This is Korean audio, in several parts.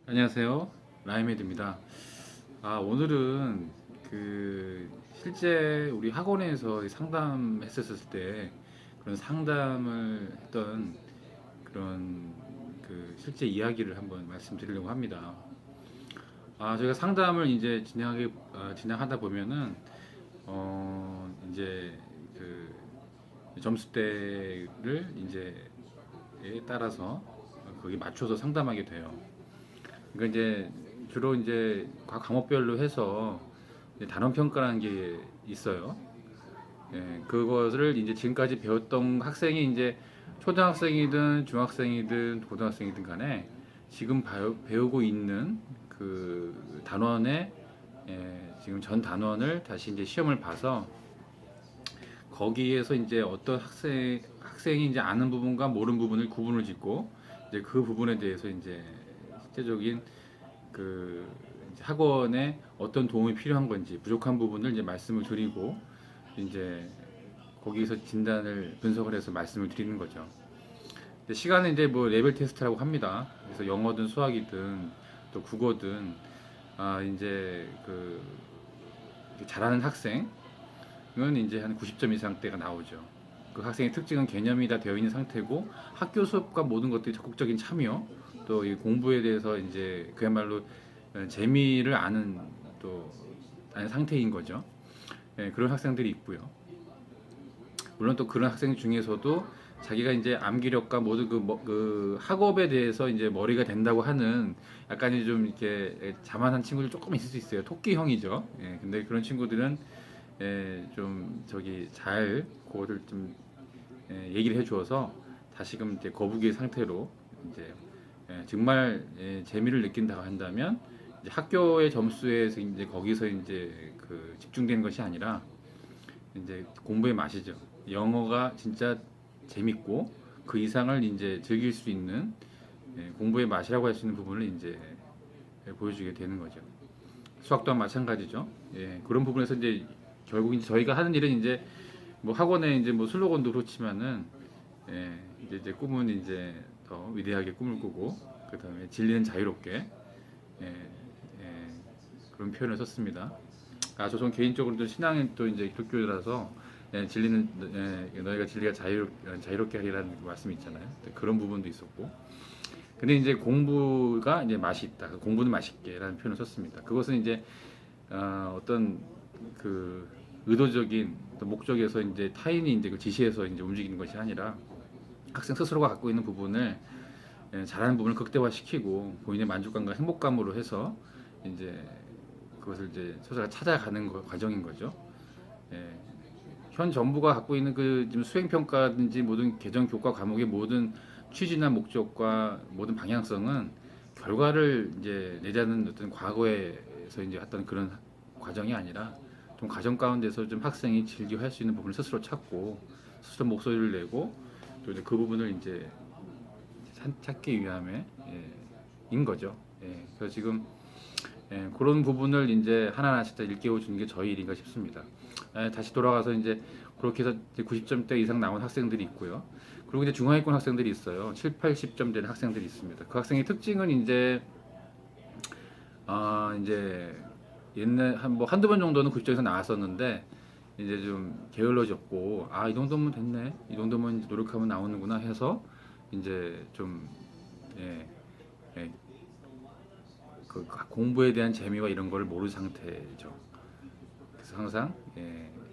안녕하세요. 라이메드입니다. 오늘은 실제 우리 학원에서 상담했었을 때 그런 상담을 했던 그런 실제 이야기를 한번 말씀드리려고 합니다. 저희가 상담을 이제 진행하다 보면은 이제 그 점수대를 이제에 따라서 거기 맞춰서 상담하게 돼요. 그러니까 이제 주로 이제 각 과목별로 해서 이제 단원 평가라는 게 있어요. 그것을 이제 지금까지 배웠던 학생이 이제 초등학생이든 중학생이든 고등학생이든 간에 지금 배우고 있는 그 단원의 지금 전 단원을 다시 이제 시험을 봐서 거기에서 이제 어떤 학생이 이제 아는 부분과 모르는 부분을 구분을 짓고 이제 그 부분에 대해서 이제 실제적인 그 학원에 어떤 도움이 필요한 건지 부족한 부분을 이제 말씀을 드리고 이제 거기서 진단을 분석을 해서 말씀을 드리는 거죠. 시간은 이제 뭐 레벨 테스트라고 합니다. 그래서 영어든 수학이든 또 국어든 이제 잘하는 학생은 이제 한 90점 이상대가 나오죠. 그 학생의 특징은 개념이 다 되어 있는 상태고 학교 수업과 모든 것들이 적극적인 참여 또 이 공부에 대해서 이제 그야말로 재미를 아는 상태인 거죠. 그런 학생들이 있고요. 물론 또 그런 학생 중에서도 자기가 이제 암기력과 모든 그 학업에 대해서 이제 머리가 된다고 하는 약간 좀 이렇게 자만한 친구들 조금 있을 수 있어요. 토끼형이죠. 근데 그런 친구들은 좀 잘 그거를 좀 얘기를 해주어서 다시금 이제 거북이의 상태로 이제 정말 재미를 느낀다고 한다면 이제 학교의 점수에서 이제 거기서 이제 집중되는 것이 아니라 이제 공부의 맛이죠. 영어가 진짜 재밌고 그 이상을 이제 즐길 수 있는 공부의 맛이라고 할 수 있는 부분을 이제 보여주게 되는 거죠. 수학 또한 마찬가지죠. 그런 부분에서 이제 결국 이제 저희가 하는 일은 이제 뭐 학원에 이제 뭐 슬로건도 그렇지만은 이제 꿈은 이제 더 위대하게 꿈을 꾸고 그 다음에 진리는 자유롭게 예, 예, 그런 표현을 썼습니다. 저는 개인적으로도 신앙은 또 이제 기독교라서 진리는 너희가 진리가 자유롭게 하리라는 말씀이 있잖아요. 그런 부분도 있었고, 근데 이제 공부가 이제 맛이 있다. 공부는 맛있게라는 표현을 썼습니다. 그것은 이제 어떤 그 의도적인 목적에서 이제 타인이 이제 그 지시해서 이제 움직이는 것이 아니라 학생 스스로가 갖고 있는 부분을 잘하는 부분을 극대화시키고 본인의 만족감과 행복감으로 해서 이제 그것을 이제 스스로가 찾아가는 과정인 거죠. 예, 현 정부가 갖고 있는 그 지금 수행 평가든지 모든 개정 교과 과목의 모든 취지나 목적과 모든 방향성은 결과를 이제 내자는 어떤 과거에서 이제 했던 그런 과정이 아니라 좀 과정 가운데서 좀 학생이 즐겨 할 수 있는 부분을 스스로 찾고 스스로 목소리를 내고 또 이제 그 부분을 이제 찾기 위함에 인 거죠. 그래서 지금 그런 부분을 이제 하나하나씩 일깨워 주는 게 저희 일인가 싶습니다. 다시 돌아가서 이제 그렇게 해서 90점대 이상 나온 학생들이 있고요. 그리고 이제 중하위권 학생들이 있어요. 7, 80점 되는 학생들이 있습니다. 그 학생의 특징은 이제 옛날 한두 번 정도는 90점에서 나왔었는데 이제 좀 게을러졌고 이 정도면 됐네. 이 정도면 이제 노력하면 나오는구나 해서 이제 좀 예, 예, 그 공부에 대한 재미와 이런 걸 모르는 상태죠. 그래서 항상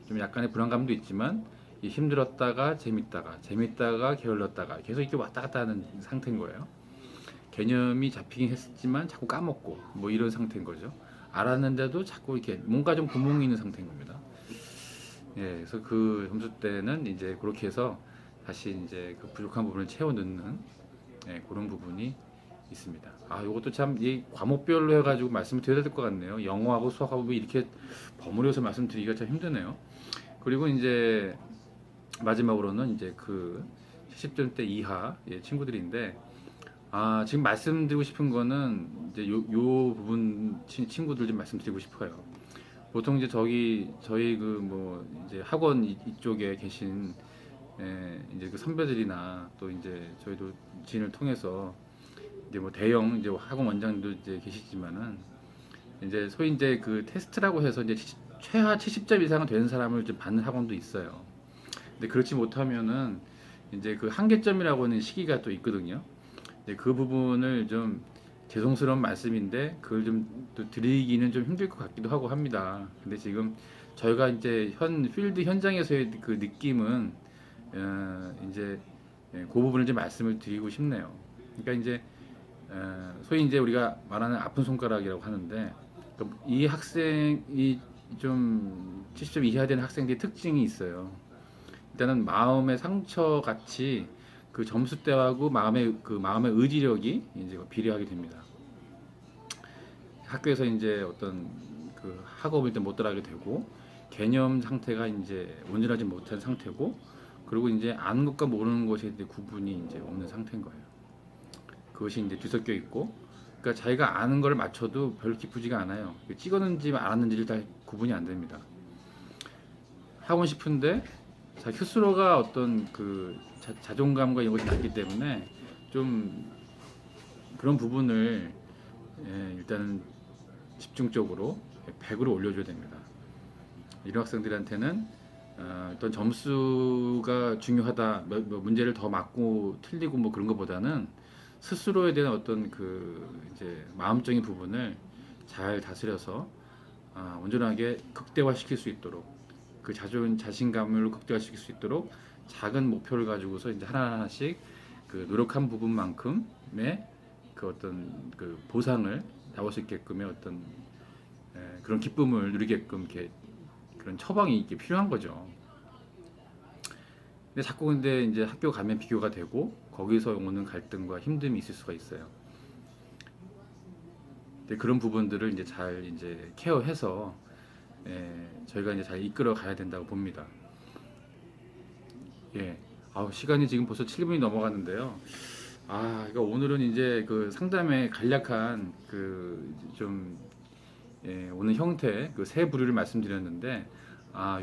좀 약간의 불안감도 있지만 힘들었다가 재밌다가 게을렀다가 계속 이렇게 왔다 갔다 하는 상태인 거예요. 개념이 잡히긴 했지만 자꾸 까먹고 뭐 이런 상태인 거죠. 알았는데도 자꾸 이렇게 뭔가 좀 구멍이 있는 상태인 겁니다. 그래서 그 점수 때는 이제 그렇게 해서 다시 이제 그 부족한 부분을 채워 넣는 그런 부분이 있습니다. 이것도 참 이 과목별로 해가지고 말씀을 드려야 될 것 같네요. 영어하고 수학하고 이렇게 버무려서 말씀드리기가 참 힘드네요. 그리고 이제 마지막으로는 이제 그 70점대 이하 친구들인데 지금 말씀드리고 싶은 거는 이제 요 부분 친구들 좀 말씀드리고 싶어요. 보통 이제 저희 그 뭐 이제 학원 이쪽에 계신 이제 그 선배들이나 또 이제 저희도 지인을 통해서 이제 뭐 대형 이제 학원 원장도 이제 계시지만은 이제 소위 이제 그 테스트라고 해서 이제 최하 70점 이상은 되는 사람을 이제 받는 학원도 있어요. 근데 그렇지 못하면은 이제 그 한계점이라고 하는 시기가 또 있거든요. 이제 그 부분을 좀 죄송스러운 말씀인데 그걸 좀 또 드리기는 좀 힘들 것 같기도 하고 합니다. 근데 지금 저희가 이제 필드 현장에서의 그 느낌은 이제 그 부분을 좀 말씀을 드리고 싶네요. 그러니까 이제 소위 이제 우리가 말하는 아픈 손가락이라고 하는데 이 학생이 좀 70점 이하 되는 학생들의 특징이 있어요. 일단은 마음의 상처 같이 그 점수대하고 마음의 의지력이 이제 비례하게 됩니다. 학교에서 이제 어떤 그 학업을 못 따라가게 되고 개념 상태가 이제 온전하지 못한 상태고 그리고 이제 아는 것과 모르는 것에 대해 구분이 이제 없는 상태인 거예요. 그것이 이제 뒤섞여 있고 그러니까 자기가 아는 걸 맞춰도 별 기쁘지가 않아요. 찍었는지 알았는지를 다 구분이 안 됩니다. 하고 싶은데 자 스스로가 어떤 그 자존감과 이런 것이 낮기 때문에 좀 그런 부분을 일단은 집중적으로 100으로 올려줘야 됩니다. 이런 학생들한테는 어떤 점수가 중요하다, 뭐 문제를 더 맞고 틀리고 뭐 그런 것보다는 스스로에 대한 어떤 그 이제 마음적인 부분을 잘 다스려서 온전하게 극대화시킬 수 있도록 그 자신감을 극대화시킬 수 있도록 작은 목표를 가지고서 이제 하나하나씩 그 노력한 부분만큼의 그 어떤 그 보상을 나올 수 있게끔의 어떤 그런 기쁨을 누리게끔 이렇게 그런 처방이 이게 필요한 거죠. 근데 자꾸 근데 이제 학교 가면 비교가 되고 거기서 오는 갈등과 힘듦이 있을 수가 있어요. 근데 그런 부분들을 이제 잘 이제 케어해서 저희가 이제 잘 이끌어 가야 된다고 봅니다. 예. 시간이 지금 벌써 7분이 넘어갔는데요. 그러니까 오늘은 이제 그 상담의 간략한 좀 오는 형태 그 세 부류를 말씀드렸는데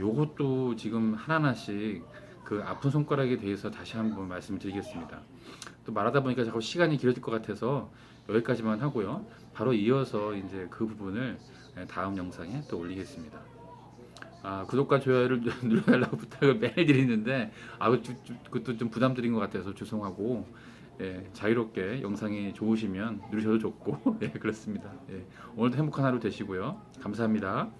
요것도 지금 하나하나씩 그 아픈 손가락에 대해서 다시 한번 말씀드리겠습니다. 또 말하다 보니까 자꾸 시간이 길어질 것 같아서 여기까지만 하고요. 바로 이어서 이제 그 부분을 다음 영상에 또 올리겠습니다. 구독과 좋아요를 눌러달라고 부탁을 매일 드리는데 그것도 좀 부담드린 것 같아서 죄송하고 자유롭게 영상이 좋으시면 누르셔도 좋고 그렇습니다. 오늘도 행복한 하루 되시고요. 감사합니다.